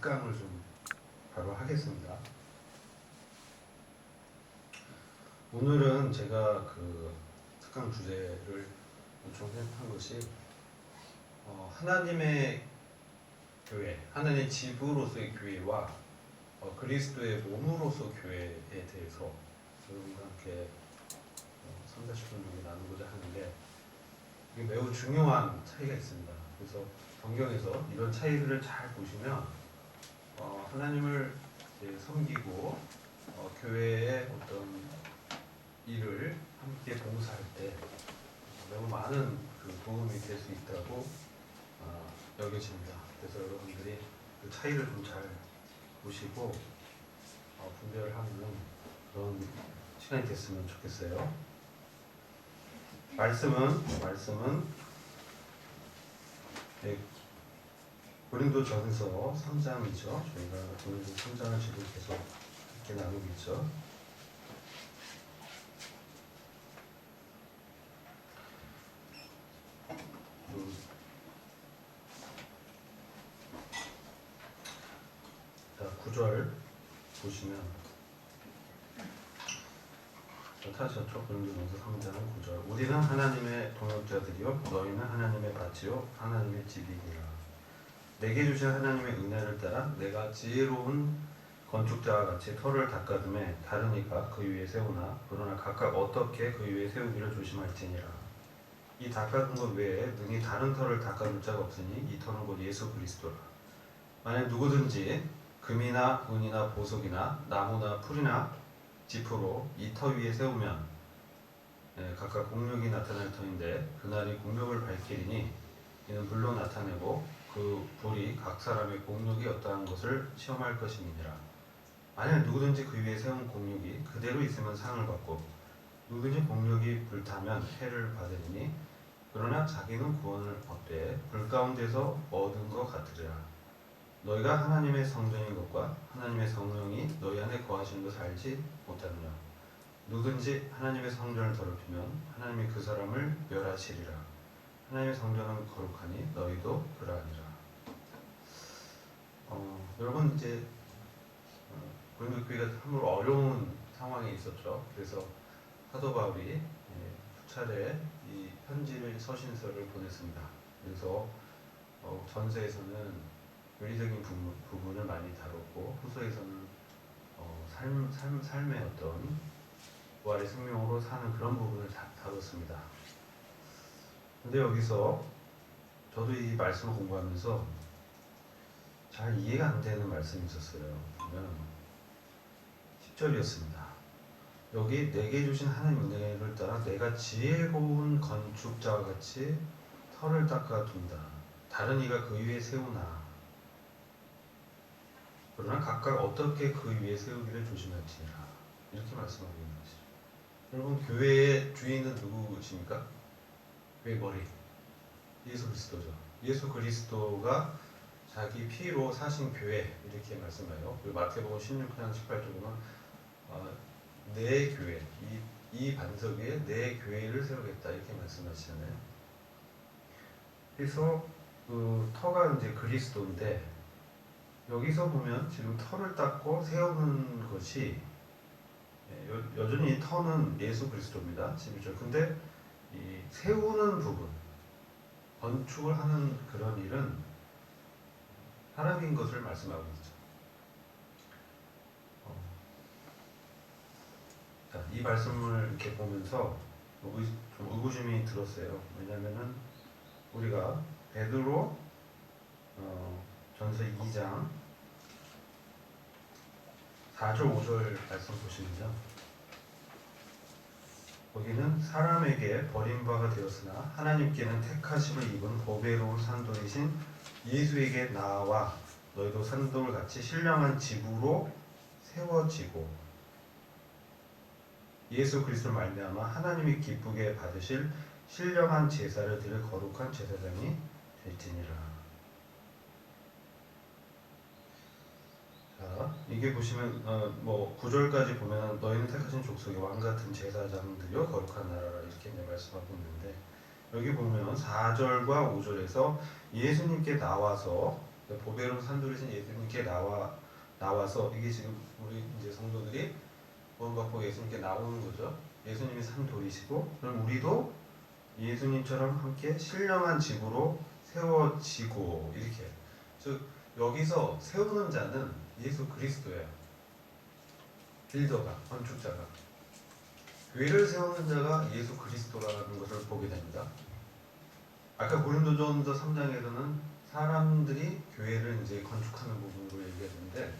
특강을 좀 바로 하겠습니다. 오늘은 제가 그 특강 주제를 요청한 것이 하나님의 교회, 하나님의 집으로서의 교회와 그리스도의 몸으로서 교회에 대해서 여러분과 함께 3, 40분 나누고자 하는데 이게 매우 중요한 차이가 있습니다. 그래서 성경에서 이런 차이들을 잘 보시면 하나님을 섬기고 교회의 어떤 일을 함께 봉사할 때 매우 많은 도움이 될 수 있다고 여겨집니다. 그래서 여러분들이 그 차이를 좀 잘 보시고 분별하는 그런 시간이 됐으면 좋겠어요. 말씀은 고린도전서 3장이죠. 저희가 고린도 3장을 지금 계속 함께 나누고 있죠. 자, 9절 보시면 타셨죠? 고린도전서 3장 9절. 우리는 하나님의 동역자들이요 너희는 하나님의 밭이요 하나님의 집이니라. 내게 주신 하나님의 은혜를 따라 내가 지혜로운 건축자와 같이 터를 닦아둠에 다른 이가 그 위에 세우나 그러나 각각 어떻게 그 위에 세우기를 조심할지니라. 이 닦아둔 것 외에 능히 다른 터를 닦아둘 자가 없으니 이 터는 곧 예수 그리스도라. 만약 누구든지 금이나 은이나 보석이나 나무나 풀이나 지프로 이 터 위에 세우면 각각 공력이 나타날 터인데 그날이 공력을 밝히리니 이는 불로 나타내고 그 불이 각 사람의 공력이 어떠한 것을 시험할 것임이니라. 만약 누구든지 그 위에 세운 공력이 그대로 있으면 상을 받고 누구든지 공력이 불타면 해를 받으리니 그러나 자기는 구원을 얻되 불 가운데서 얻은 것 같으리라. 너희가 하나님의 성전인 것과 하나님의 성령이 너희 안에 거하시는 것을 알지 못하느냐. 누구든지 하나님의 성전을 더럽히면 하나님이 그 사람을 멸하시리라. 하나님의 성전은 거룩하니 너희도 그러하니라. 여러분 이제 고린도 교회가 참으로 어려운 상황에 있었죠. 그래서 사도 바울이 수차례 이 편지를 서신서를 보냈습니다. 그래서 전서에서는 윤리적인 부분을 많이 다뤘고 후서에서는 삶의 어떤 부활의 생명으로 사는 그런 부분을 다뤘습니다. 근데 여기서 저도 이 말씀을 공부하면서 잘 이해가 안 되는 말씀이 있었어요. 보면 10절이었습니다. 여기 내게 주신 하나님 은혜를 따라 내가 지혜로운 건축자와 같이 터를 닦아 둔다. 다른 이가 그 위에 세우나 그러나 각각 어떻게 그 위에 세우기를 조심할지니라. 이렇게 말씀하고 있는 것이죠. 여러분 교회의 주인은 누구십니까? 교회 머리 예수 그리스도죠. 예수 그리스도가 자기 피로 사신 교회 이렇게 말씀해요. 그리고 마태복음 16장 18절 보면 내 교회 이 반석 위에 내 교회를 세우겠다 이렇게 말씀하시잖아요. 그래서 그 터가 이제 그리스도인데 여기서 보면 지금 터를 닦고 세우는 것이 여전히 터는 예수 그리스도입니다. 11절. 근데 이 세우는 부분 건축을 하는 그런 일은 하나님인 것을 말씀하고 있죠. 자, 이 말씀을 이렇게 보면서 좀 의구심이 들었어요. 왜냐면은 우리가 베드로 전서 2장 4절 5절 말씀 보시면요. 거기는 사람에게 버림바가 되었으나 하나님께는 택하심을 입은 보배로운 산돌이신 예수에게 나와 너희도 산돌같이 신령한 집으로 세워지고 예수 그리스도를 말미암아 하나님이 기쁘게 받으실 신령한 제사를 드릴 거룩한 제사장이 될지니라. 자, 이게 보시면 9절까지 보면 너희는 택하신 족속의 왕같은 제사장들이요 거룩한 나라라 이렇게 말씀하고 있는데 여기 보면 4절과 5절에서 예수님께 나와서 보배로 산돌이신 예수님께 나와서 이게 지금 우리 이제 성도들이 구원받고 예수님께 나오는 거죠. 예수님이 산돌이시고 그럼 우리도 예수님처럼 함께 신령한 집으로 세워지고 이렇게. 즉 여기서 세우는 자는 예수 그리스도예요. 빌더가, 건축자가. 교회를 세우는 자가 예수 그리스도라는 것을 보게 됩니다. 아까 고린도전서 3장에서는 사람들이 교회를 이제 건축하는 부분으로 얘기했는데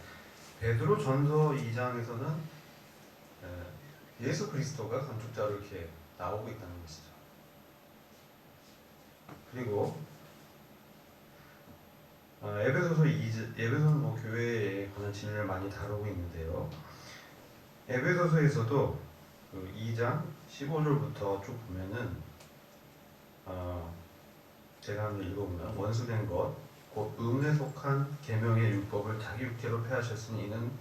베드로전서 2장에서는 예수 그리스도가 건축자로 이렇게 나오고 있다는 것이죠. 그리고 에베소서는 뭐 교회에 관한 진리를 많이 다루고 있는데요. 에베소서에서도 그 2장 15절부터 쭉 보면은 제가 한번 읽어보면 원수된 것 곧 음에 속한 계명의 율법을 자기 육체로 폐하셨으니 이는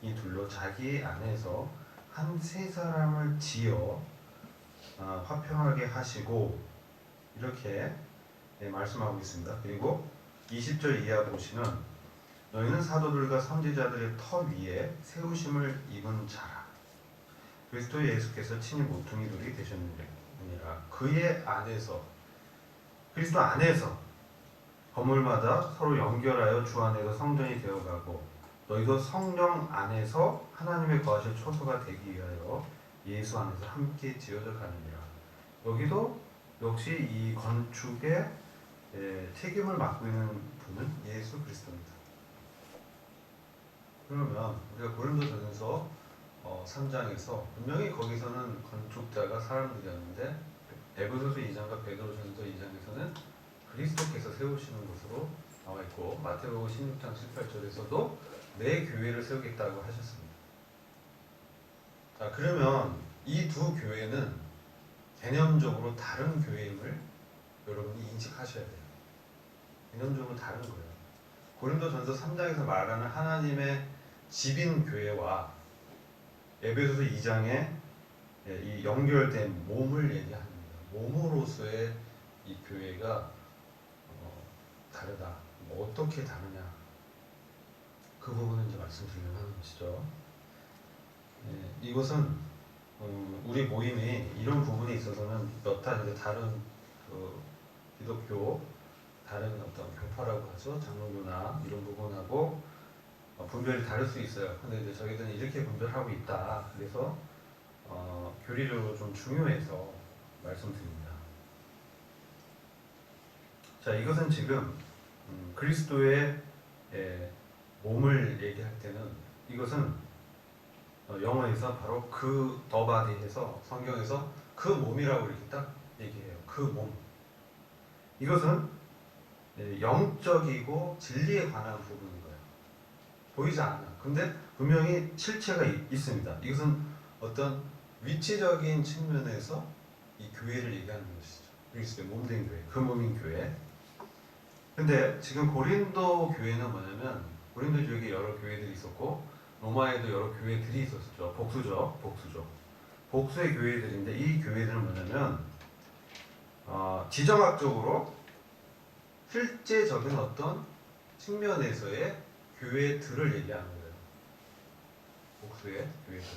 이 둘로 자기 안에서 한 세 사람을 지어 화평하게 하시고 이렇게 말씀하고 있습니다. 그리고 20절 이하 보시면 너희는 사도들과 선지자들의 터 위에 세우심을 입은 자라. 그리스도 예수께서 친히 모퉁이돌이 되셨느니라. 그의 안에서 그리스도 안에서 건물마다 서로 연결하여 주 안에서 성전이 되어가고 너희도 성령 안에서 하나님의 거하실 초소가 되기 위하여 예수 안에서 함께 지어져 가느니라. 여기도 역시 이 건축에 책임을 맡고 있는 분은 예수 그리스도입니다. 그러면 우리가 고린도전서 3장에서 분명히 거기서는 건축자가 사람들이었는데 에베소서 2장과 베드로전서 2장에서는 그리스도께서 세우시는 것으로 나와 있고 마태복음 16장 18절에서도 내 교회를 세우겠다고 하셨습니다. 자, 그러면 이 두 교회는 개념적으로 다른 교회임을 여러분이 인식하셔야 돼요. 개념적으로 다른 거예요. 고린도전서 3장에서 말하는 하나님의 집인 교회와 에베소서 2장에 이 연결된 몸을 얘기합니다. 몸으로서의 이 교회가 다르다. 뭐 어떻게 다르냐? 그 부분을 이제 말씀드리려고 하는 것이죠. 이것은 우리 모임이 이런 부분에 있어서는 여타 이제 다른 그 기독교 다른 어떤 교파라고 하죠. 장로교나 이런 부분하고 분별이 다를 수 있어요. 근데 이제 저희들은 이렇게 분별하고 있다. 그래서 교리적으로 좀 중요해서 말씀드립니다. 자, 이것은 지금 그리스도의 몸을 얘기할 때는 이것은 영어에서 바로 그 더 바디에서 성경에서 그 몸이라고 이렇게 딱 얘기해요. 그 몸. 이것은 영적이고 진리에 관한 부분인 거예요. 보이지 않아. 근데 분명히 실체가 있습니다. 이것은 어떤 위치적인 측면에서 이 교회를 얘기하는 것이죠. 그리스도의 몸된 교회, 그 몸인 교회. 근데 지금 고린도 교회는 뭐냐면 고린도 지역에 여러 교회들이 있었고 로마에도 여러 교회들이 있었죠. 복수의 교회들인데 이 교회들은 뭐냐면 지정학적으로 실제적인 어떤 측면에서의 교회들을 얘기하는 거예요. 복수의 교회들.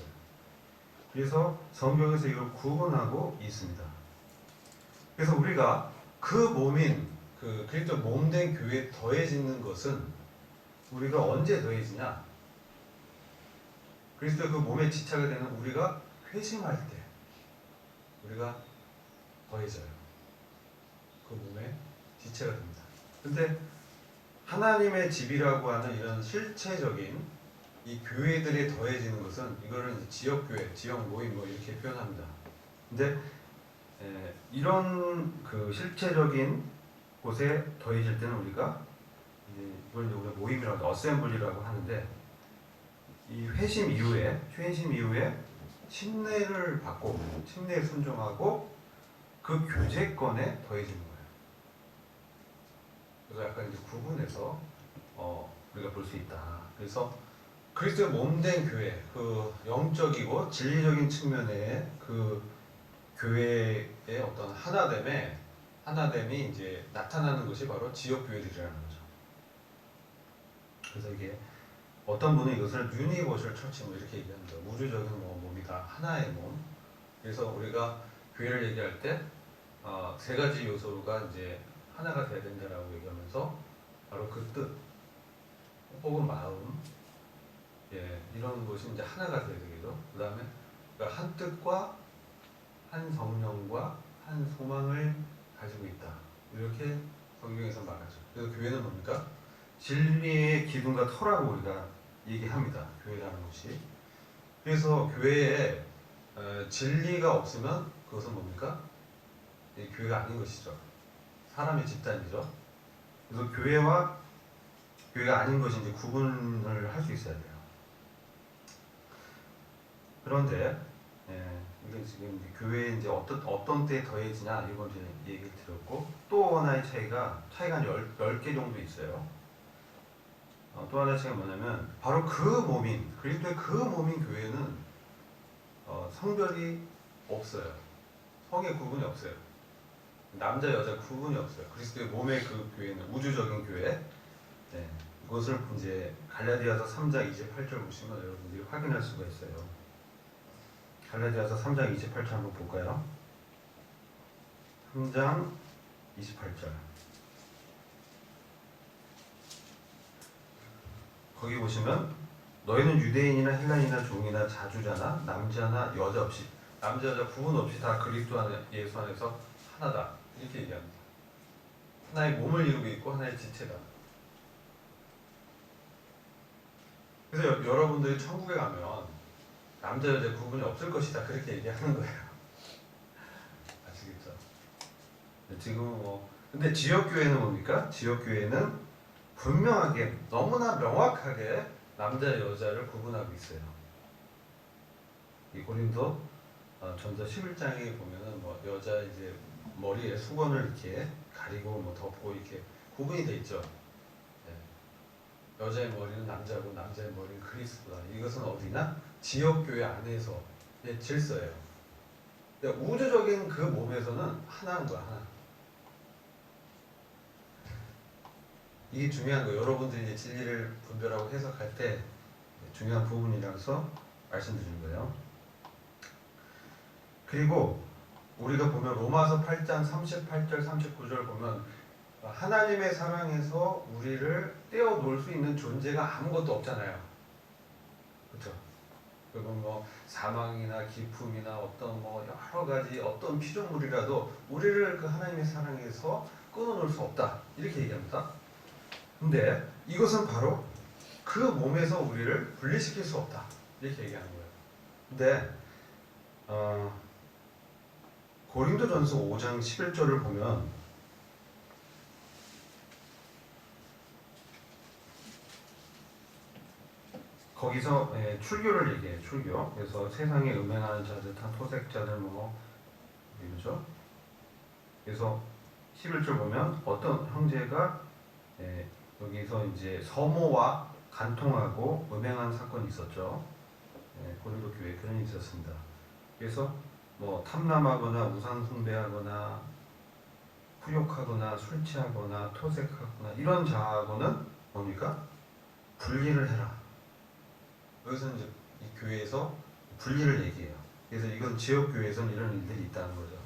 그래서 성경에서 이걸 구분하고 있습니다. 그래서 우리가 그 몸인 그 그리스도 몸된 교회에 더해지는 것은 우리가 언제 더해지냐? 그리스도 그 몸의 지체가 되는 우리가 회심할 때 우리가 더해져요. 그 몸의 지체가 됩니다. 근데 하나님의 집이라고 하는 이런 실체적인 이 교회들에 더해지는 것은 이거를 이제 지역교회, 지역 모임 뭐 이렇게 표현합니다. 근데 이런 그 실체적인 곳에 더해질 때는 우리가 이걸 우리가 모임이라고 어셈블리라고 하는데 이 회심 이후에 침례를 받고 침례에 순종하고 그 교제권에 더해지는 거예요. 그래서 약간 이제 구분해서 우리가 볼 수 있다. 그래서 그리스도의 몸된 교회, 그 영적이고 진리적인 측면의 그 교회의 어떤 하나됨이 이제 나타나는 것이 바로 지역 교회들이라는 거죠. 그래서 이게 어떤 분은 이것을 유니버셜 처치 뭐 이렇게 얘기합니다. 우주적인 몸이다. 하나의 몸. 그래서 우리가 교회를 얘기할 때 세 가지 요소가 이제 하나가 돼야 된다라고 얘기하면서 바로 그 뜻 혹은 마음 이런 것이 이제 하나가 돼야 되겠죠. 그 다음에 그러니까 한 뜻과 한 성령과 한 소망을 가지고 있다. 이렇게 성경에서 말하죠. 그래서 교회는 뭡니까? 진리의 기둥과 터라고 우리가 얘기합니다. 교회라는 것이. 그래서 교회에 진리가 없으면 그것은 뭡니까? 교회가 아닌 것이죠. 사람의 집단이죠. 그래서 교회와 교회가 아닌 것이 이제 구분을 할 수 있어야 돼요. 그런데 이게 지금 이제 교회에 이제 어떤 때에 더해지냐 이걸 이제 얘기를 드렸고 또 하나의 차이가 한 10개 정도 있어요. 또 하나의 차이가 뭐냐면 바로 그 몸인 그리스도의 그 몸인 교회는 성별이 없어요. 성의 구분이 없어요. 남자 여자 구분이 없어요. 그리스도의 몸의 그 교회는 우주적인 교회. 이것을 이제 갈라디아서 3장 28절 보시면 여러분들이 확인할 수가 있어요. 갈라디아서 3장 28절 한번 볼까요? 3장 28절. 거기 보시면 너희는 유대인이나 헬라인이나 종이나 자주자나 남자나 여자 없이 남자 여자 구분 없이 다 그리스도 안에 예수 안에서 하나다 이렇게 얘기합니다. 하나의 몸을 이루고 있고 하나의 지체다. 그래서 여러분들이 천국에 가면 남자 여자 구분이 없을 것이다 그렇게 얘기하는 거예요. 아시겠죠? 지금 근데 지역교회는 뭡니까? 지역교회는 분명하게 너무나 명확하게 남자 여자를 구분하고 있어요. 이 고린도 전서 11장에 보면은 여자 이제 머리에 수건을 이렇게 가리고 덮고 이렇게 구분이 돼 있죠. 여자의 머리는 남자고 남자의 머리는 그리스도다. 이것은 어디나 지역교회 안에서 질서예요. 우주적인 그 몸에서는 하나인 거야, 하나. 이게 중요한 거예요. 여러분들이 이제 진리를 분별하고 해석할 때 중요한 부분이라서 말씀드리는 거예요. 그리고 우리가 보면 로마서 8장 38절 39절 보면 하나님의 사랑에서 우리를 떼어놓을 수 있는 존재가 아무것도 없잖아요. 그렇죠? 그리고 사망이나 기품이나 어떤 여러 가지 어떤 피조물이라도 우리를 그 하나님의 사랑에서 끊어놓을 수 없다. 이렇게 얘기합니다. 근데 이것은 바로 그 몸에서 우리를 분리시킬 수 없다. 이렇게 얘기하는 거예요. 근데 고린도전서 5장 11절을 보면 거기서 출교를 얘기해요. 출교. 그래서 세상에 음행하는 자들, 다 토색자들 이러죠. 그래서 11절 보면 어떤 형제가 여기서 이제 서모와 간통하고 음행한 사건이 있었죠. 고린도 교회에 그런 일이 있었습니다. 그래서 탐남하거나 우상 숭배하거나 후욕하거나 술 취하거나 토색하거나 이런 자하고는 뭡니까? 분리를 해라. 여기서 이제 이 교회에서 분리를 얘기해요. 그래서 이건 지역 교회에서는 이런 일들이 있다는 거죠.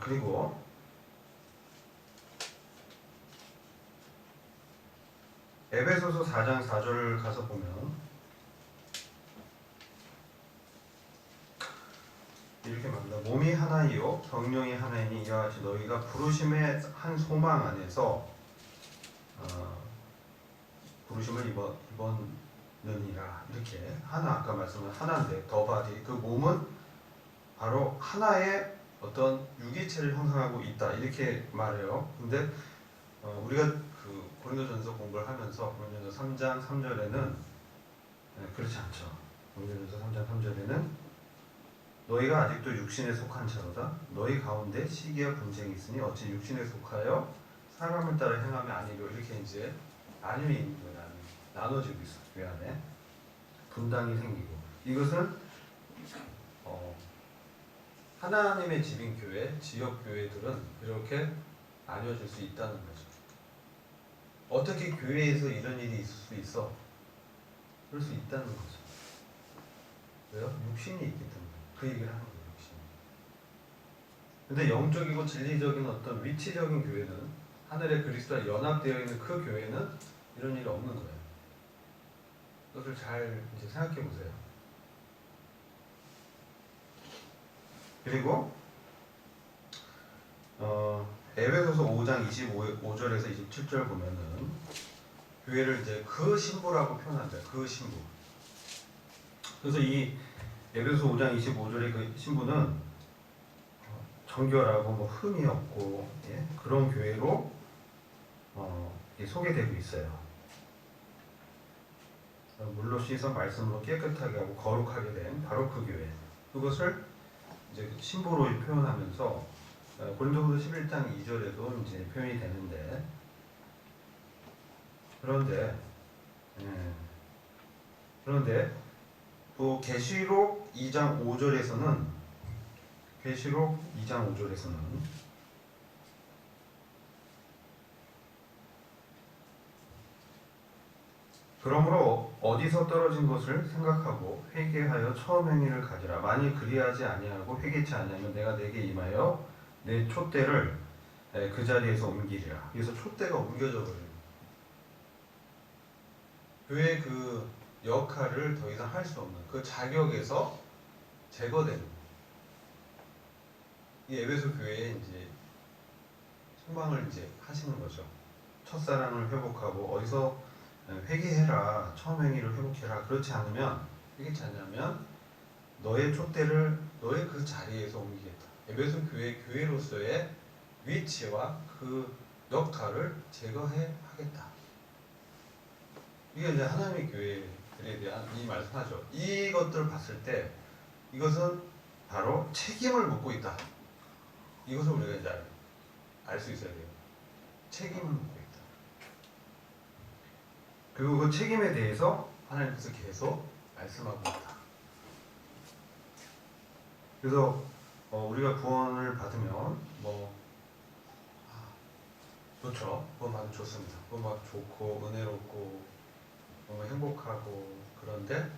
그리고 에베소서 4장 4절을 가서 보면 이렇게 말합니다. 몸이 하나이요 성령이 하나이니 이와 같이 너희가 부르심의 한 소망 안에서 부르심을 입었느니라. 이렇게 하나 아까 말씀한 하나인데 더바디 그 몸은 바로 하나의 어떤 유기체를 형성하고 있다. 이렇게 말해요. 근데 우리가 그 고린도전서 공부를 하면서 고린도전서 3장 3절에는 그렇지 않죠. 고린도전서 3장 3절에는 너희가 아직도 육신에 속한 자로다. 너희 가운데 시기와 분쟁이 있으니 어찌 육신에 속하여 사람을 따라 행하면 아니로. 이렇게 이제 나뉘어 있는 거예요. 나눠지고 있어. 교회 안에 분당이 생기고 이것은 하나님의 집인 교회, 지역 교회들은 이렇게 나뉘어질 수 있다는 거죠. 어떻게 교회에서 이런 일이 있을 수 있어? 그럴 수 있다는 거죠. 왜요? 육신이 있기 때문에. 그 얘기를 하는 거예요. 육신이. 근데 영적이고 진리적인 어떤 위치적인 교회는, 하늘의 그리스도와 연합되어 있는 그 교회는 이런 일이 없는 거예요. 그것을 잘 이제 생각해 보세요. 그리고 에베소서 5장 25절에서 27절 보면은 교회를 이제 그 신부라고 표현한다. 그 신부. 그래서 이 에베소 5장 25절의 그 신부는 정결하고 뭐 흠이 없고, 예? 그런 교회로 소개되고 있어요. 물로 씻어 말씀으로 깨끗하게 하고 거룩하게 된 바로 그 교회. 그것을 이제 신부로 표현하면서 고린도후서 11장 2절에도 이제 표현이 되는데, 그런데 또 계시록 2장 5절에서는 그러므로 어디서 떨어진 것을 생각하고 회개하여 처음 행위를 가지라. 만일 그리하지 아니하고 회개치 아니하면 내가 내게 임하여 내 촛대를 그 자리에서 옮기리라. 그래서 촛대가 옮겨져 버려요. 교회의 그 역할을 더 이상 할 수 없는 그 자격에서 제거되는, 이 에베소 교회에 이제 소망을 이제 하시는 거죠. 첫사랑을 회복하고 어디서 회개해라, 처음 행위를 회복해라. 그렇지 않으면, 회개치 않으면 너의 촛대를 너의 그 자리에서 옮기겠다. 에베소 교회로서의 위치와 그 역할을 제거해 하겠다. 이게 이제 하나님의 교회들에 대한 이 말씀하죠. 이것들을 봤을 때 이것은 바로 책임을 묻고 있다. 이것을 우리가 이제 알 수 있어야 돼요. 책임을 묻고 있다. 그리고 그 책임에 대해서 하나님께서 계속 말씀하고 있다. 그래서 우리가 구원을 받으면 좋죠. 구원 받으면 좋습니다. 구원 받으면 좋고 은혜롭고 너무 행복하고, 그런데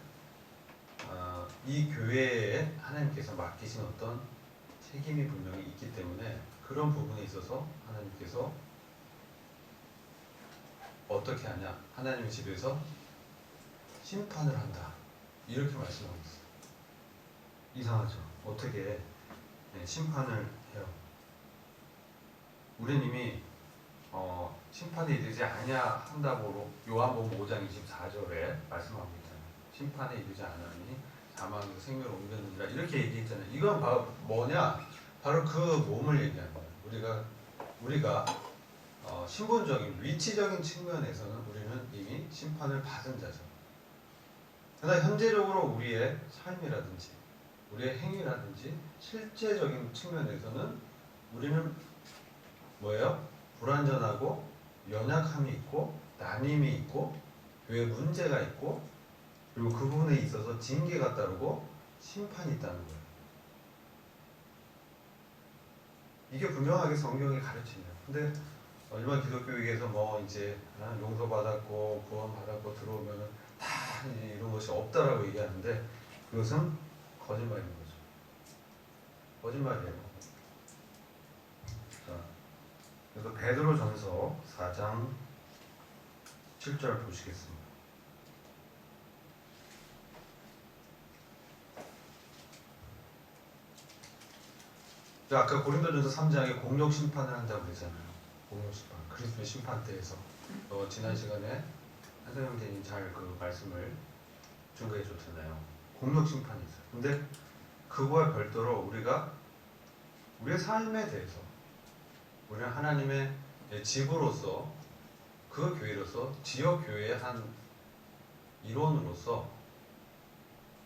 이 교회에 하나님께서 맡기신 어떤 책임이 분명히 있기 때문에 그런 부분에 있어서 하나님께서 어떻게 하냐, 하나님의 집에서 심판을 한다, 이렇게 말씀하고 있어요. 이상하죠. 어떻게 심판을 해요? 우리는 이미 심판에 이르지 아니야 한다고 요한복음 5장 24절에 말씀하고 있잖아요. 심판에 이르지 않으니 사망에서 생명을 옮겼느니라, 이렇게 얘기했잖아요. 이건 바로 뭐냐? 바로 그 몸을 얘기하는 거예요. 우리가 신분적인 위치적인 측면에서는 우리는 이미 심판을 받은 자죠. 그러나 현재적으로 우리의 삶이라든지 우리의 행위라든지 실제적인 측면에서는 우리는 뭐예요? 불완전하고 연약함이 있고 나님이 있고 교회 문제가 있고, 그리고 그 부분에 있어서 징계가 따르고 심판이 있다는 거예요. 이게 분명하게 성경이 가르치네요. 근데 일반 기독교에서 이제 용서받았고 구원받았고 들어오면은 다 이런 것이 없다라고 얘기하는데, 그것은 거짓말인 거죠. 거짓말이에요. 자, 그래서 베드로전서 4장 7절 보시겠습니다. 아까 고린도전서 3장에 공력 심판을 한다고 그랬잖아요. 공력 심판, 그리스도의 심판대에서 지난 시간에 한선 형제님 잘 그 말씀을 증거해 줬잖아요. 공력 심판이 있어요. 근데 그거와 별도로 우리의 삶에 대해서 우리는 하나님의 집으로서, 그 교회로서, 지역 교회의 한 일원으로서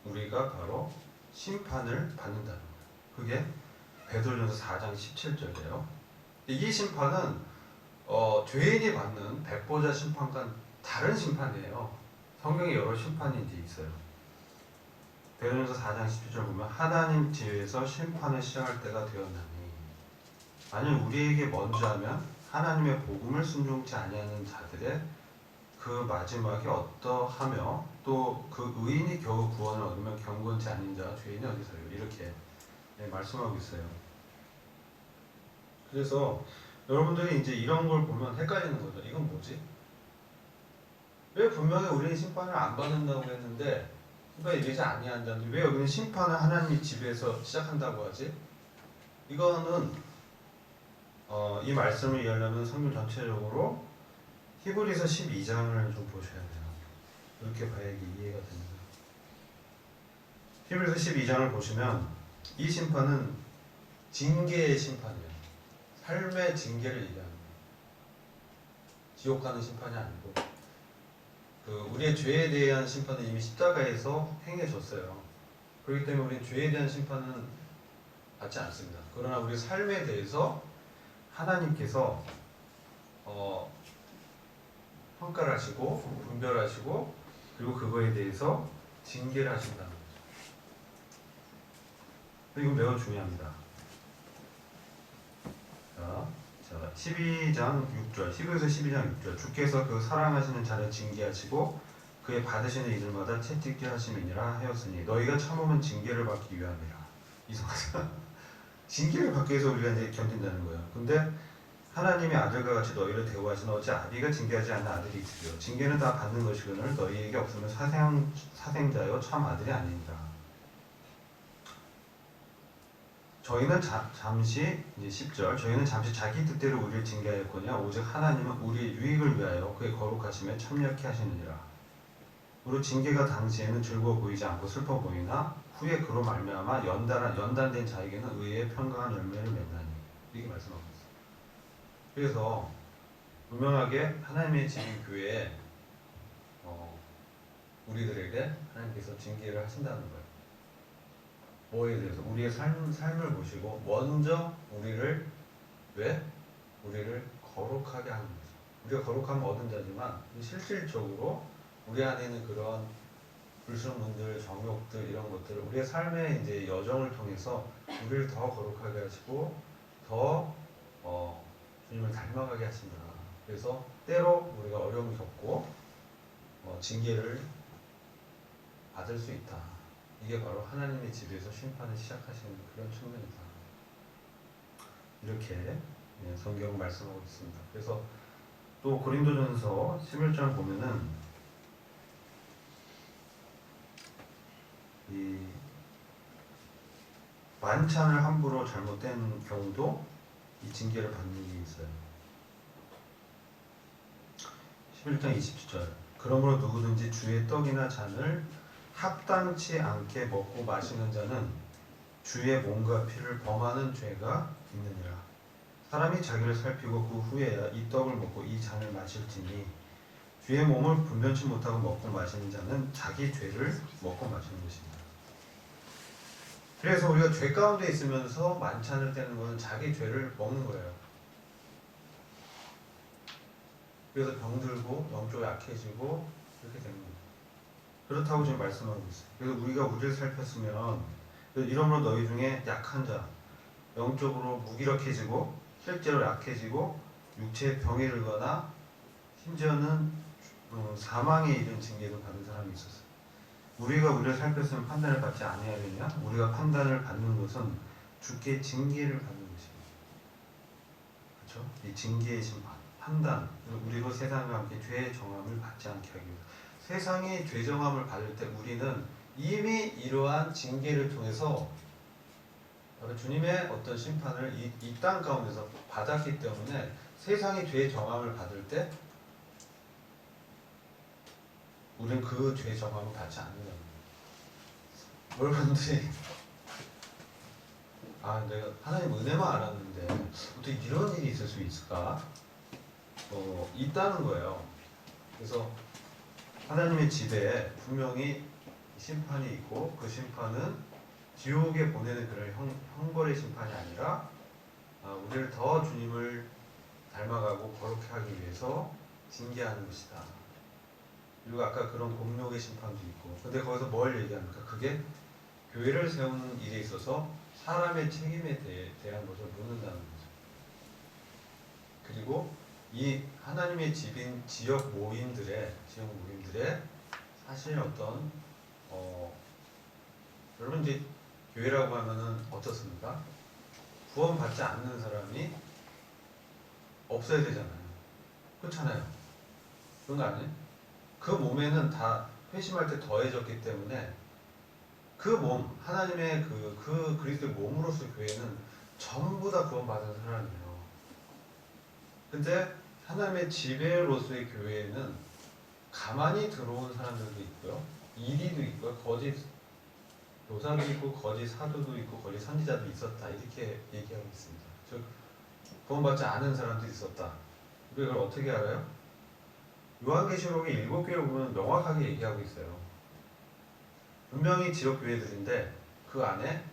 우리가 바로 심판을 받는다는 거예요. 그게 베드로전서 4장 17절이에요. 이 심판은 죄인이 받는 백보자 심판과 다른 심판이에요. 성경에 여러 심판이 이제 있어요. 베드로전서 4장 17절 보면 하나님 집에서 심판을 시작할 때가 되었나니, 만약 우리에게 먼저 하면 하나님의 복음을 순종치 아니하는 자들의 그 마지막이 어떠하며 또 그 의인이 겨우 구원을 얻으면 경건치 아닌 자 죄인이 어디서요? 이렇게 말씀하고 있어요. 그래서 여러분들이 이제 이런 걸 보면 헷갈리는 거죠. 이건 뭐지? 왜 분명히 우리는 심판을 안 받는다고 했는데 심판이 이러지 아니한다는데 왜 여기는 심판을 하나님의 집에서 시작한다고 하지? 이거는 이 말씀을 이해하려면 성경 전체적으로 히브리서 12장을 좀 보셔야 돼요. 이렇게 봐야 이게 이해가 됩니다. 히브리서 12장을 보시면 이 심판은 징계의 심판이에요. 삶의 징계를 얘기하는 거예요. 지옥 가는 심판이 아니고 우리의 죄에 대한 심판은 이미 십자가에서 행해졌어요. 그렇기 때문에 우리는 죄에 대한 심판은 받지 않습니다. 그러나 우리 삶에 대해서 하나님께서 평가를 하시고 분별하시고 그리고 그거에 대해서 징계를 하신다는 거죠. 이건 매우 중요합니다. 자, 12장 6절, 히브리서 12장 6절. 주께서 그 사랑하시는 자를 징계하시고 그의 받으시는 이들마다 채찍질 하심이니라 하였으니 너희가 참으면 징계를 받기 위함이라. 이상하죠? 징계를 받기 위해서 우리가 이제 견딘다는 거예요. 근데 하나님의 아들과 같이 너희를 대우하시는 어찌 아비가 징계하지 않는 아들이 있으리요. 징계는 다 받는 것이거늘 너희에게 없으면 사생자여 참 아들이 아니니라. 저희는 잠시 이제 10절 저희는 잠시 자기 뜻대로 우리를 징계하였거니와 오직 하나님은 우리의 유익을 위하여 그의 거룩하심에 참여케 하시느니라. 우리 징계가 당시에는 즐거워 보이지 않고 슬퍼 보이나 후에 그로 말미암아 연단된 자에게는 의의 평강한 열매를 맺나니 이렇게 말씀하고 있어요. 그래서 분명하게 하나님의 집인 교회에 우리들에게 하나님께서 징계를 하신다는 거예요. 뭐에 대해서? 우리의 삶을 보시고 먼저 우리를 거룩하게 하는 거죠. 우리가 거룩하면 얻은 자지만 실질적으로 우리 안에 있는 그런 불순물들, 정욕들 이런 것들을 우리의 삶의 이제 여정을 통해서 우리를 더 거룩하게 하시고 더 주님을 닮아가게 하신다. 그래서 때로 우리가 어려움을 겪고 징계를 받을 수 있다. 이게 바로 하나님의 집에서 심판을 시작하시는 그런 측면이다. 이렇게 성경은 말씀하고 있습니다. 그래서 또 고린도전서 11장 보면은 이 만찬을 함부로 잘못된 경우도 이 징계를 받는 일이 있어요. 11장 27절 그러므로 누구든지 주의 떡이나 잔을 합당치 않게 먹고 마시는 자는 주의 몸과 피를 범하는 죄가 있느니라. 사람이 자기를 살피고 그 후에야 이 떡을 먹고 이 잔을 마실지니 주의 몸을 분변치 못하고 먹고 마시는 자는 자기 죄를 먹고 마시는 것입니다. 그래서 우리가 죄 가운데 있으면서 만찬을 떼는 것은 자기 죄를 먹는 거예요. 그래서 병들고 영적으로 약해지고 이렇게 되는 거예요. 그렇다고 지금 말씀하고 있어요. 그래서 우리가 우리를 살폈으면 이러므로 너희 중에 약한 자, 영적으로 무기력해지고 실제로 약해지고 육체의 병에 이르거나 심지어는 사망에 이른 징계를 받은 사람이 있었어요. 우리가 우리를 살폈으면 판단을 받지 아니하느냐? 우리가 판단을 받는 것은 주께 징계를 받는 것입니다. 그렇죠? 이 징계의 심판, 판단, 우리로 세상과 함께 죄의 정함을 받지 않게 하기 위해서 세상이 죄 정함을 받을 때 우리는 이미 이러한 징계를 통해서 바로 주님의 어떤 심판을 이 땅 가운데서 받았기 때문에 세상이 죄의 정함을 받을 때 우리는 그 죄의 정함을 받지 않는다는 거예요. 여러분들이 내가 하나님 은혜만 알았는데 어떻게 이런 일이 있을 수 있을까? 있다는 거예요. 그래서 하나님의 집에 분명히 심판이 있고 그 심판은 지옥에 보내는 그런 형벌의 심판이 아니라 우리를 더 주님을 닮아가고 거룩해 하기 위해서 징계하는 것이다. 그리고 아까 그런 공력의 심판도 있고 근데 거기서 뭘 얘기합니까? 그게 교회를 세우는 일에 있어서 사람의 책임에 대한 것을 묻는다는 거죠. 그리고 이 하나님의 집인 지역 모임들의 사실 어떤 여러분 이제 교회라고 하면은 어떻습니까? 구원받지 않는 사람이 없어야 되잖아요. 그렇잖아요. 그런 거 아니에요? 그 몸에는 다 회심할 때 더해졌기 때문에 그 몸, 하나님의 그 그리스도의 몸으로서 교회는 전부 다 구원받은 사람이에요. 근데 하나님의 지배로서의 교회에는 가만히 들어온 사람들도 있고요. 이리도 있고요. 거짓 교사도 있고 거짓 사도도 있고 거짓 선지자도 있었다. 이렇게 얘기하고 있습니다. 즉 구원받지 않은 사람도 있었다. 우리가 이걸 어떻게 알아요? 요한계시록의 7교회를 보면 명확하게 얘기하고 있어요. 분명히 지역교회들인데 그 안에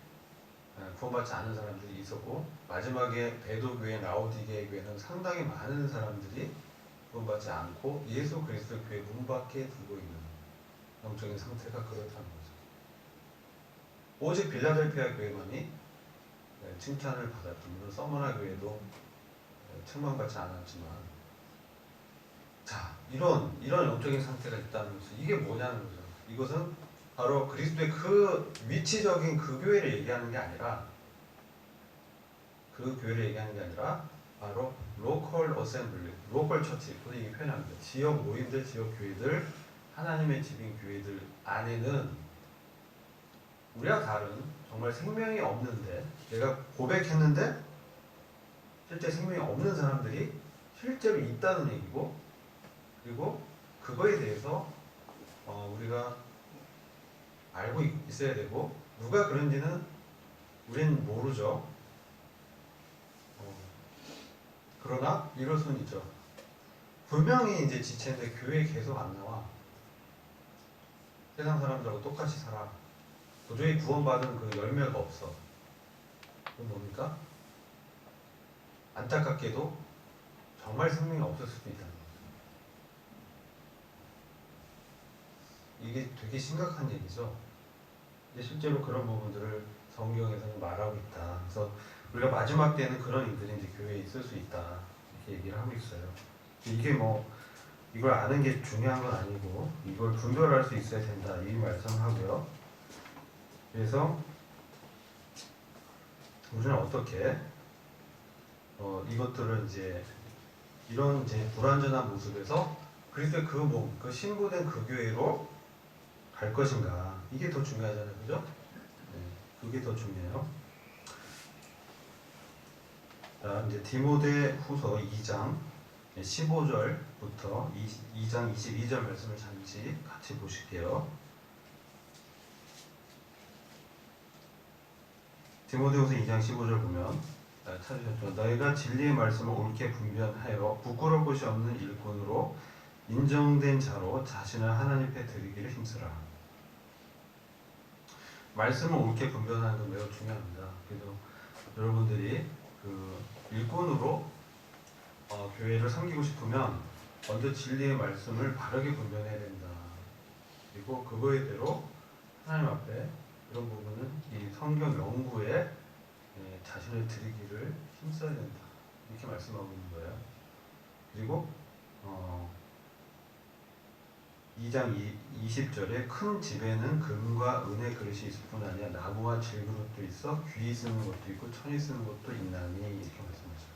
구원받지 않은 사람들이 있었고 마지막에 베드로교회, 라오디게 교회는 상당히 많은 사람들이 구원받지 않고 예수 그리스도 교회 문 밖에 두고 있는 영적인 상태가 그렇다는 거죠. 오직 빌라델피아 교회만이 칭찬을 받았던, 물론 서머나 교회도 책망받지 않았지만, 자, 이런 영적인 상태가 있다는 것은 이게 뭐냐는 거죠. 이것은 바로 그리스도의 그 위치적인 그 교회를 얘기하는 게 아니라, 바로 로컬 어셈블리, 로컬 처치, 그것을 표현합니다. 지역 모임들, 지역 교회들, 하나님의 집인 교회들 안에는 우리와 다른 정말 생명이 없는데, 내가 고백했는데 실제 생명이 없는 사람들이 실제로 있다는 얘기고, 그리고 그거에 대해서 우리가 알고 있어야 되고, 누가 그런지는 우리는 모르죠. 그러나 이럴 수는 있죠. 분명히 이제 지체인데 교회에 계속 안 나와. 세상 사람들하고 똑같이 살아. 도저히 구원받은 그 열매가 없어. 그건 뭡니까? 안타깝게도 정말 생명이 없을 수도 있다는 거죠. 이게 되게 심각한 얘기죠. 근데 실제로 그런 부분들을 성경에서는 말하고 있다. 그래서 우리가 마지막 때는 그런 일들이 이제 교회에 있을 수 있다. 이렇게 얘기를 하고 있어요. 이게 뭐 이걸 아는 게 중요한 건 아니고 이걸 분별할 수 있어야 된다. 이 말씀하고요. 그래서 우리는 어떻게 이것들을 이제 이런 이제 불완전한 모습에서 그리스도의 그 몸, 그 신부된 그 교회로 갈 것인가? 이게 더 중요하잖아요, 그죠? 네, 그게 더 중요해요. 자, 이제 디모데 후서 2장 15절부터 2장 22절 말씀을 잠시 같이 보실게요. 디모데후서 2장 15절 보면 찾으셨죠? 너희가 진리의 말씀을 옳게 분별하여 부끄러울 것이 없는 일꾼으로 인정된 자로 자신을 하나님 앞에 드리기를 힘쓰라. 말씀을 옳게 분별하는 건 매우 중요합니다. 그래서 여러분들이 그 일꾼으로 교회를 섬기고 싶으면 먼저 진리의 말씀을 바르게 분별해야 된다. 그리고 그거에 대로 하나님 앞에 이런 부분은 이 성경 연구에 자신을 드리기를 힘써야 된다. 이렇게 말씀하고 있는 거예요. 그리고 2장 20절에 큰 집에는 금과 은의 그릇이 있을 뿐 아니라 나무와 질그릇도 있어 귀 쓰는 것도 있고 천이 쓰는 것도 있나니 이렇게 말씀하셨어요.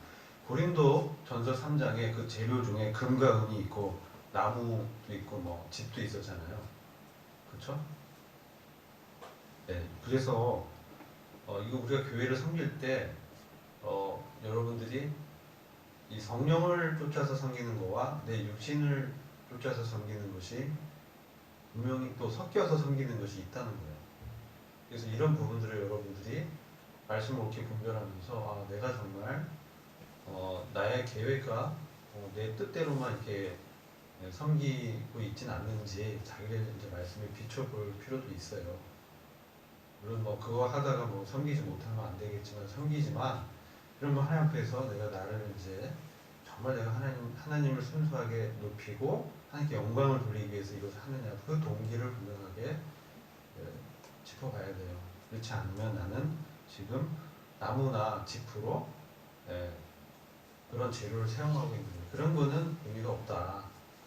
고린도 전서 3장에 그 재료 중에 금과 은이 있고 나무도 있고 뭐 집도 있었잖아요. 그렇죠? 네. 그래서 이거 우리가 교회를 섬길 때 여러분들이 이 성령을 쫓아서 섬기는 거와 내 육신을 쫓아서 섬기는 것이 분명히 또 섞여서 섬기는 것이 있다는 거예요. 그래서 이런 부분들을 여러분들이 말씀을 옳게 분별하면서 내가 정말 나의 계획과 내 뜻대로만 이렇게 섬기고 있진 않는지 자기를 이제 말씀에 비춰볼 필요도 있어요. 물론 뭐 그거 하다가 뭐 섬기지 못하면 안 되겠지만 섬기지만 이런 거 하나님 앞에서 내가 나를 이제 정말 내가 하나님을 순수하게 높이고 하나님께 영광을 돌리기 위해서 이것을 하느냐 그 동기를 분명하게 짚어봐야 돼요. 그렇지 않으면 나는 지금 나무나 짚으로 그런 재료를 사용하고 있는 거예요. 그런 거는 의미가 없다.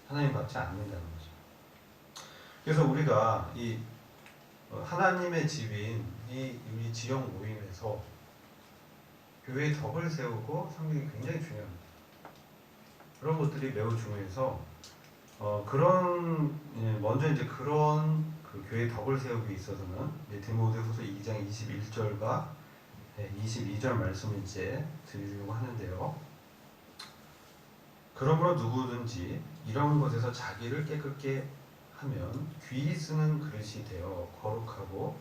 하나님 받지 않는다는 거죠. 그래서 우리가 이 하나님의 집인 이 우리 지역 모임에서 교회의 덕을 세우고 섬기는 게 굉장히 중요합니다. 그런 것들이 매우 중요해서 먼저 이제 그런 그 교회의 덕을 세우기 있어서는 디모데후서 2장 21절과 22절 말씀을 이제 드리려고 하는데요. 그러므로 누구든지 이런 것에서 자기를 깨끗게 하면 귀히 쓰는 그릇이 되어 거룩하고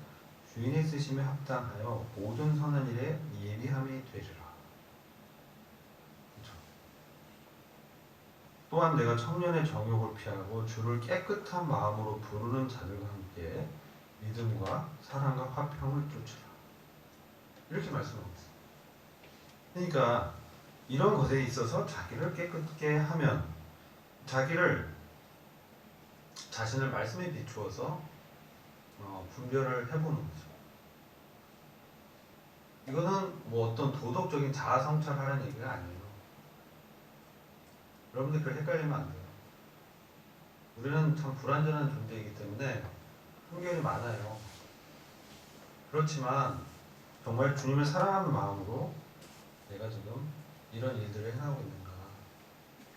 주인의 쓰심에 합당하여 모든 선한 일에 예비함이 되리라. 그렇죠? 또한 내가 청년의 정욕을 피하고 주를 깨끗한 마음으로 부르는 자들과 함께 믿음과 사랑과 화평을 쫓으라. 이렇게 말씀하고 있어요. 그러니까 이런 것에 있어서 자기를 깨끗게 하면 자신을 말씀에 비추어서 분별을 해보는 거죠. 이거는 뭐 어떤 도덕적인 자아 성찰하라는 얘기가 아니에요. 여러분들 그걸 헷갈리면 안 돼요. 우리는 참 불완전한 존재이기 때문에 편견이 많아요. 그렇지만 정말 주님을 사랑하는 마음으로 내가 지금 이런 일들을 행하고 있는가,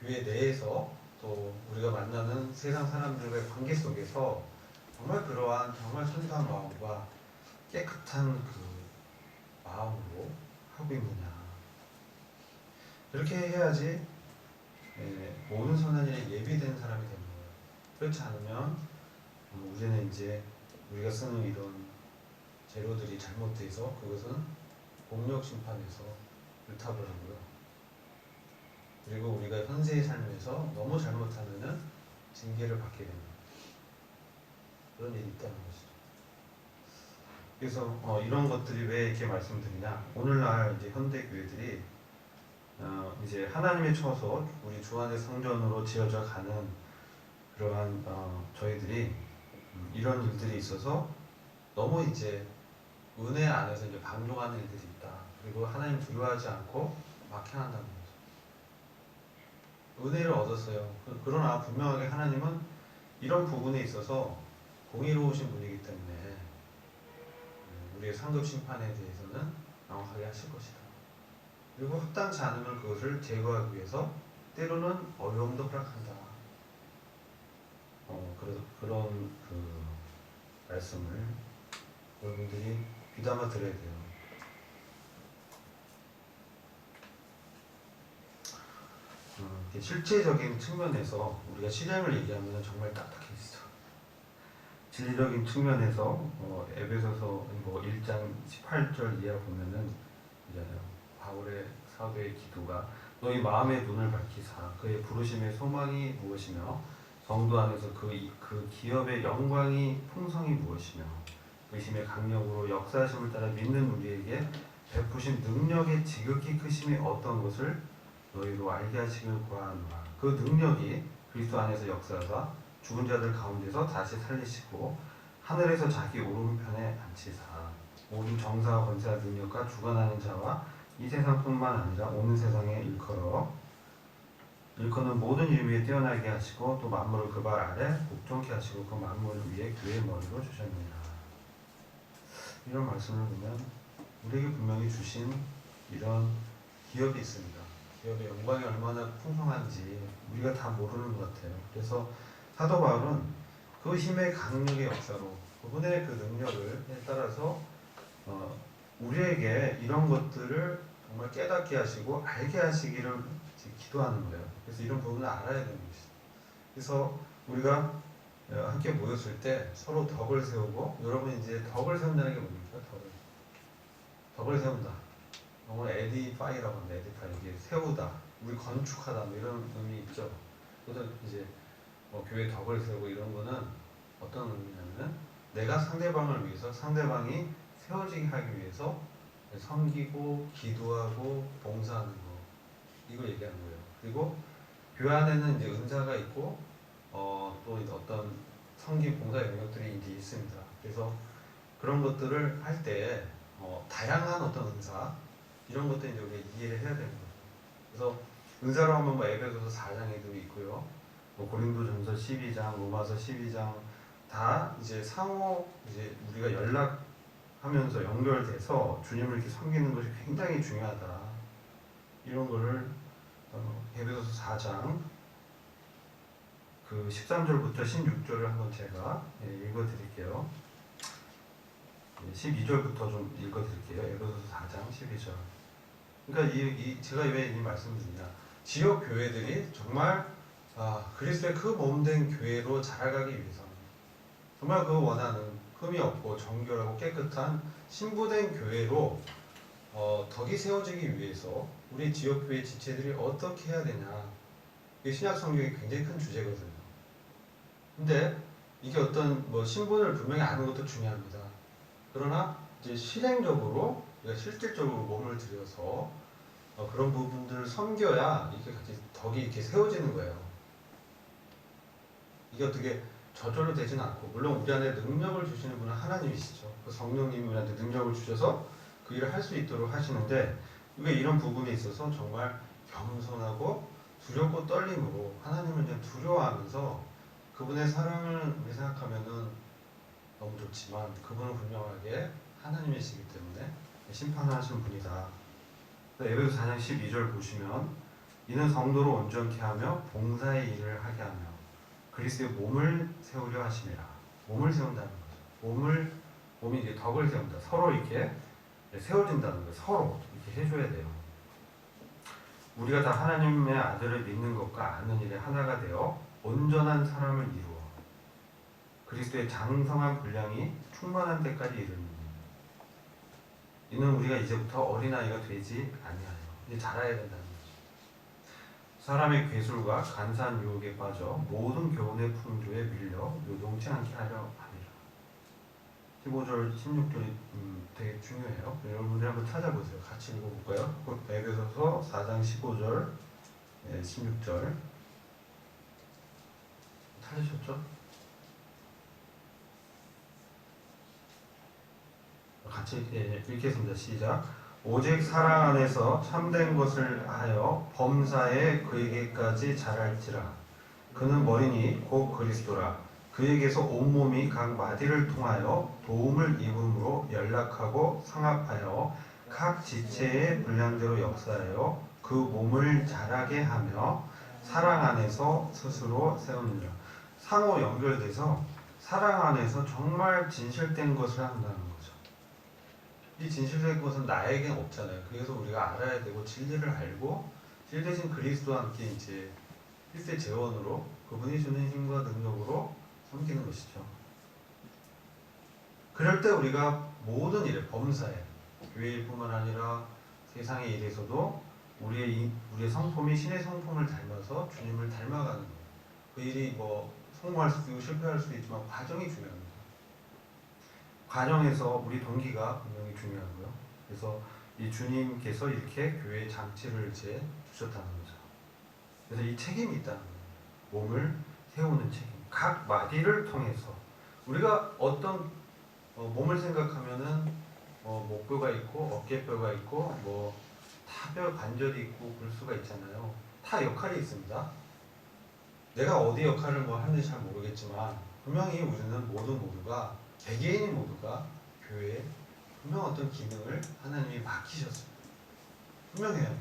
교회 내에서 또 우리가 만나는 세상 사람들과의 관계 속에서 정말 그러한 정말 순수한 마음과 깨끗한 그 마음으로 하고 있느냐. 그렇게 해야지 모든 선한 일에 예비된 사람이 되는 거예요. 그렇지 않으면 우리는 이제 우리가 쓰는 이런 재료들이 잘못돼서 그것은 공력 심판에서 일탑을 하고요. 그리고 우리가 현세의 삶에서 너무 잘못하면은 징계를 받게 됩니다. 그런 일이 있다는 것이죠. 그래서 이런 것들이 왜 이렇게 말씀드리냐? 오늘날 이제 현대 교회들이 이제 하나님의 처소, 우리 주안의 성전으로 지어져 가는 그러한 저희들이 이런 일들이 있어서 너무 이제 은혜 안에서 이제 방종하는 일들이 있다. 그리고 하나님 두려워하지 않고 막행한다는 거죠. 은혜를 얻었어요. 그러나 분명하게 하나님은 이런 부분에 있어서 공의로우신 분이기 때문에 우리의 상급 심판에 대해서는 명확하게 하실 것이다. 그리고 합당치 않으면 그것을 제거하기 위해서 때로는 어려움도 허락한다. 그래서 그런 그 말씀을 여러분들이 귀담아 들어야 돼요. 실제적인 측면에서 우리가 실행을 얘기하면 정말 딱딱해지죠. 진리적인 측면에서 에베소서 1장 18절 이하 보면은 바울의 사도의 기도가 너희 마음의 눈을 밝히사 그의 부르심의 소망이 무엇이며 성도 안에서 그 기업의 영광이 풍성이 무엇이며 그 힘의 강력으로 역사하심을 따라 믿는 우리에게 베푸신 능력의 지극히 크심이 어떤 것을 너희로 알게 하시길 구하노라. 그 능력이 그리스도 안에서 역사하사 죽은 자들 가운데서 다시 살리시고 하늘에서 자기 오른편에 앉히사 모든 정사와 권세와 능력과 주관하는 자와 이 세상뿐만 아니라 온 세상에 일컫는 모든 일 위에 뛰어나게 하시고 또 만물을 그 발 아래 복종케 하시고 그 만물을 위해 그의 머리로 주셨느니라. 이런 말씀을 보면 우리에게 분명히 주신 이런 기업이 있습니다. 기업의 영광이 얼마나 풍성한지 우리가 다 모르는 것 같아요. 그래서 사도 바울은 그 힘의 강력의 역사로 그분의 그 능력을 따라서 우리에게 이런 것들을 정말 깨닫게 하시고 알게 하시기를 기도하는 거예요. 그래서 이런 부분을 알아야 되는 것이죠. 그래서 우리가 함께 모였을 때 서로 덕을 세우고, 여러분 이제 덕을 세운다는 게 뭡니까? 덕을 세운다. 영어 에디파이라고 합니다. 에디파이. 이게 세우다, 우리 건축하다, 뭐 이런 의미 있죠. 그래서 이제 교회 덕을 세우고 이런 거는 어떤 의미냐면 내가 상대방을 위해서 상대방이 세워지게 하기 위해서 섬기고 기도하고 봉사하는 거, 이걸 얘기하는 거예요. 그리고 교회 안에는 이제 은사가 있고 또 어떤 섬기 봉사 영역들이 이제 있습니다. 그래서 그런 것들을 할 때 다양한 어떤 은사 이런 것들 이제 우리가 이해를 해야 되는 거죠. 그래서 은사로 하면 뭐 에베소서 4장에도 있고요. 뭐 고린도전서 12장, 로마서 12장 다 이제 상호 이제 우리가 연락하면서 연결돼서 주님을 이렇게 섬기는 것이 굉장히 중요하다. 이런 거를 에베소서 4장 그 13절부터 16절을 한번 제가 읽어드릴게요. 12절부터 좀 읽어드릴게요. 에베소서 4장 12절. 그러니까 제가 왜 이 말씀을 드리냐? 지역 교회들이 정말 그리스도의 그 몸된 교회로 자라가기 위해서 정말 그 원하는 흠이 없고 정결하고 깨끗한 신부된 교회로 덕이 세워지기 위해서 우리 지역 교회 지체들이 어떻게 해야 되냐? 이게 신약 성경이 굉장히 큰 주제거든요. 근데 이게 어떤 뭐 신분을 분명히 아는 것도 중요합니다. 그러나 이제 실행적으로 우리가 실질적으로 몸을 들여서 그런 부분들을 섬겨야 이게 같이 덕이 이렇게 세워지는 거예요. 이게 어떻게 저절로 되지는 않고, 물론 우리 안에 능력을 주시는 분은 하나님이시죠. 그 성령님이 우리한테 능력을 주셔서 그 일을 할 수 있도록 하시는데, 왜 이런 부분에 있어서 정말 겸손하고 두렵고 떨림으로 하나님을 그냥 두려워하면서 그분의 사랑을 우리 생각하면은 너무 좋지만 그분은 분명하게 하나님이시기 때문에 심판하시는 분이다. 에베소 4장 12절 보시면 이는 성도로 온전케 하며 봉사의 일을 하게 하며 그리스도의 몸을 세우려 하심이라. 몸을 세운다는 거죠. 몸이 이제 덕을 세운다. 서로 이렇게 세워진다는 거예요. 서로 이렇게 해줘야 돼요. 우리가 다 하나님의 아들을 믿는 것과 아는 일에 하나가 되어 온전한 사람을 이루어 그리스도의 장성한 분량이 충만한 데까지 이르니 이는 우리가 이제부터 어린아이가 되지 아니하여 이제 자라야 된다는 거죠. 사람의 괴술과 간사한 유혹에 빠져 모든 교훈의 풍조에 밀려 요동치 않게 하려 함이라. 15절, 16절이 되게 중요해요. 여러분들 한번 찾아보세요. 같이 읽어볼까요? 에베소서 4장 15절, 16절 찾으셨죠? 같이 읽겠습니다. 시작. 오직 사랑 안에서 참된 것을 하여 범사에 그에게까지 자랄지라. 그는 머리니 곧 그리스도라. 그에게서 온몸이 각 마디를 통하여 도움을 입음으로 연락하고 상합하여 각 지체의 분량대로 역사하여 그 몸을 자라게 하며 사랑 안에서 스스로 세우느니라. 상호 연결돼서 사랑 안에서 정말 진실된 것을 한다는 거죠. 이 진실된 것은 나에겐 없잖아요. 그래서 우리가 알아야 되고 진리를 알고 실 대신 그리스도와 함께 이제 필세 재원으로 그분이 주는 힘과 능력으로 섬기는 것이죠. 그럴 때 우리가 모든 일에 범사에 교회일뿐만 아니라 세상의 일에서도 우리의 성품이 신의 성품을 닮아서 주님을 닮아가는 거예요. 그 일이 뭐 성공할 수도 있고 실패할 수도 있지만 과정이 중요합니다. 과정에서 우리 동기가 분명히 중요하고요. 그래서 이 주님께서 이렇게 교회의 장치를 이제 주셨다는 거죠. 그래서 이 책임이 있다는 거예요. 몸을 세우는 책임. 각 마디를 통해서 우리가 어떤 몸을 생각하면은 목뼈가 있고 어깨뼈가 있고 뭐 타뼈 관절이 있고 볼 수가 있잖아요. 다 역할이 있습니다. 내가 어디 역할을 뭐 하는지 잘 모르겠지만 분명히 우리는 모두가 개개인 모두가 교회에 분명 어떤 기능을 하나님이 맡기셨습니다. 분명해요.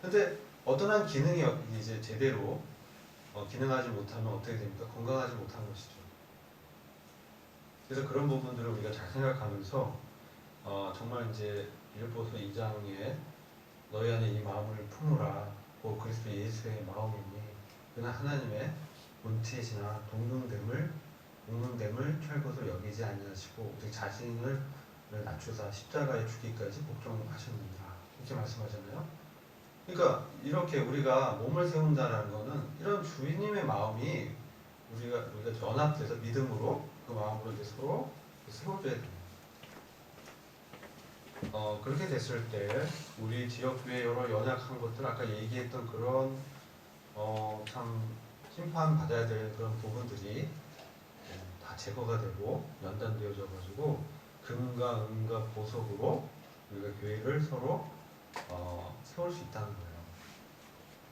근데 어떤 한 기능이 이제 제대로 기능하지 못하면 어떻게 됩니까? 건강하지 못한 것이죠. 그래서 그런 부분들을 우리가 잘 생각하면서 정말 이제 빌립보서 2장에 너희 안에 이 마음을 품으라. 곧 그리스도 예수의 마음이니 그는 하나님의 본체시나 동등됨을 취할 것으로 여기지 아니하시고 오직 자신을 낮추사 십자가에 죽기까지 복종하셨느니라. 이렇게 말씀하잖아요. 그러니까 이렇게 우리가 몸을 세운다는 거는 이런 주님의 마음이 우리가 연합돼서 믿음으로 그 마음으로 이제 서로 세워줘야 됩니다. 그렇게 됐을 때 우리 지역교회 여러 연약한 것들 아까 얘기했던 그런 참 심판받아야 될 그런 부분들이 다 제거가 되고 연단되어져 가지고 금과 은과 보석으로 우리가 교회를 서로 세울 수 있다는 거예요.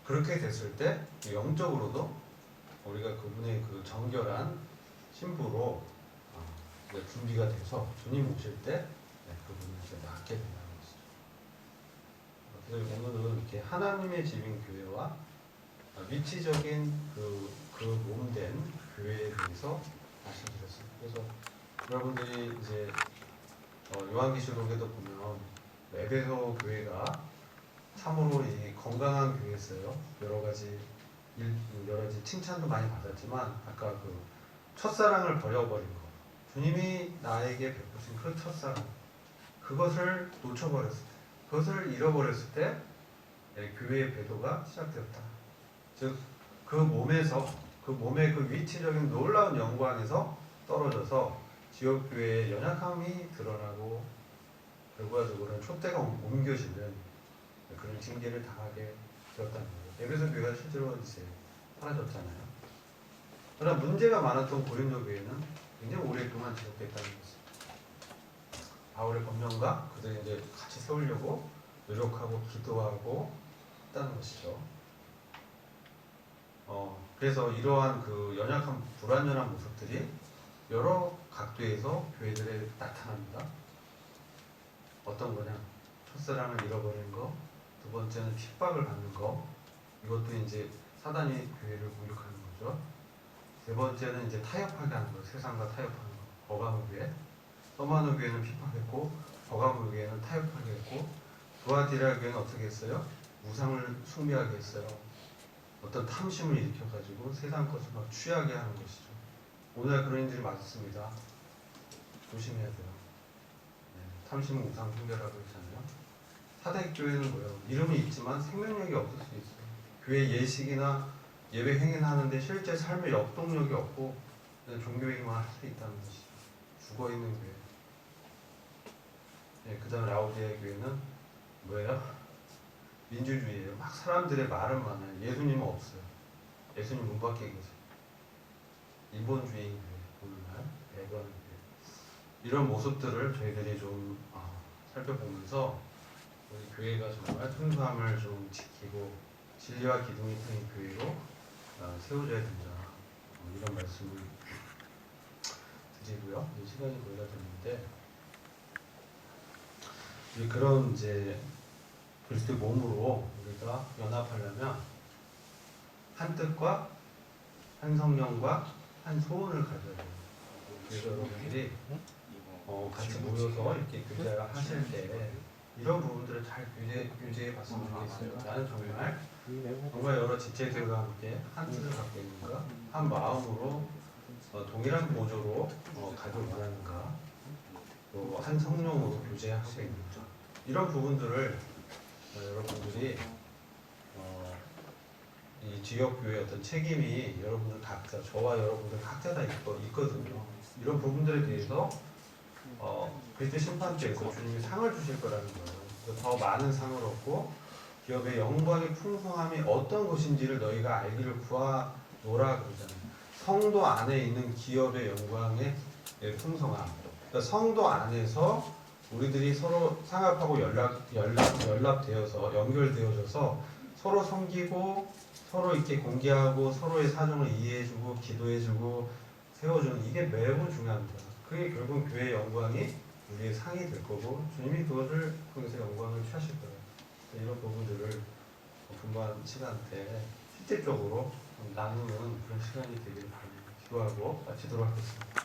그렇게 됐을 때 영적으로도 우리가 그분의 그 정결한 신부로 이제 준비가 돼서 주님 오실 때 그분을 이제 맞게 된다는 것이죠. 그래서 오늘은 이렇게 하나님의 집인 교회와 위치적인 그 몸된 교회에 대해서 말씀드렸습니다. 그래서 여러분들이 이제 요한계시록에도 보면 에베소 교회가 참으로 이 건강한 교회였어요. 여러 가지 칭찬도 많이 받았지만 아까 그 첫사랑을 버려버린 거, 주님이 나에게 베푸신 그 첫사랑, 그것을 놓쳐버렸을 때, 그것을 잃어버렸을 때 교회의 배도가 시작되었다. 즉 그 몸의 그 위치적인 놀라운 영광에서 떨어져서 지역교회의 연약함이 드러나고 결과적으로는 촛대가 옮겨지는 그런 징계를 당하게 되었다는 거예요. 에베소 교회가 실제로 이제 사라졌잖아요. 그러나 문제가 많았던 고린도 교회는 굉장히 오랫동안 지속됐다는 것입니다. 바울의 권면과 그들이 이제 같이 세우려고 노력하고 기도하고 했다는 것이죠. 그래서 이러한 그 연약한 불완전한 모습들이 여러 각도에서 교회들에 나타납니다. 어떤 거냐? 첫사랑을 잃어버리는 거, 두 번째는 핍박을 받는 거, 이것도 이제 사단이 교회를 공격하는 거죠. 세 번째는 이제 타협하게 하는 거, 세상과 타협하는 거. 버가모 교회, 서마노 교회는 핍박했고, 버가모 교회는 타협하게 했고, 두아디라 교회는 어떻게 했어요? 우상을 숭배하게 했어요. 어떤 탐심을 일으켜가지고 세상 것을 막 취하게 하는 것이죠. 오늘 그런 일들이 많습니다. 조심해야 돼요. 탐심은 우상 숭배라고 했잖아요. 사대교회는 뭐예요? 이름이 있지만 생명력이 없을 수 있어요. 교회 예식이나 예배 행위는 하는데 실제 삶의 역동력이 없고 종교 행위만 할 수 있다는 것이죠. 죽어있는 교회. 그 다음에 라오디아 교회는 뭐예요? 민주주의예요. 막 사람들의 말은 많아요. 예수님은 없어요. 예수님 문 밖에 계세요. 인본주의 교회, 오늘날 애도하는 교회. 이런 모습들을 저희들이 좀 살펴보면서 우리 교회가 정말 순수함을 좀 지키고 진리와 기둥이 트인 교회로 세워져야 된다. 이런 말씀을 드리고요. 시간이 거의 다 됐는데 그런 이제 그리스도의 몸으로 우리가 연합하려면 한 뜻과 한 성령과 한 소원을 가져야 돼요. 그래서 여러분들이 같이 모여서 이렇게 교제를 하실 때 이런 부분들을 잘 교제해 봤으면 좋겠어요. 나는 정말 여러 지체들과 함께 한 뜻을 갖고 있는가, 한 마음으로 동일한 보조로 가지고 원하는가, 또 한 성령으로 교제할 수 있는가, 이런 부분들을 여러분들이 이 지역교회의 어떤 책임이 여러분들 각자, 저와 여러분들 각자 다 있거든요. 이런 부분들에 대해서 그리스도 심판대에서 주님이 상을 주실 거라는 거예요. 더 많은 상을 얻고 기업의 영광의 풍성함이 어떤 것인지를 너희가 알기를 구하노라 그러잖아요. 성도 안에 있는 기업의 영광의 풍성함. 그러니까 성도 안에서 우리들이 서로 상합하고 연락되어서 연결되어져서 서로 섬기고 서로 이렇게 공개하고 서로의 사정을 이해해주고 기도해주고 세워주는 이게 매우 중요합니다. 그게 결국 교회의 영광이 우리의 상이 될 거고 주님이 그것을 통해서 영광을 취하실 거예요. 이런 부분들을 분반 시간 때 실질적으로 나누는 그런 시간이 되길 바랍니다. 기도하고 마치도록 하겠습니다.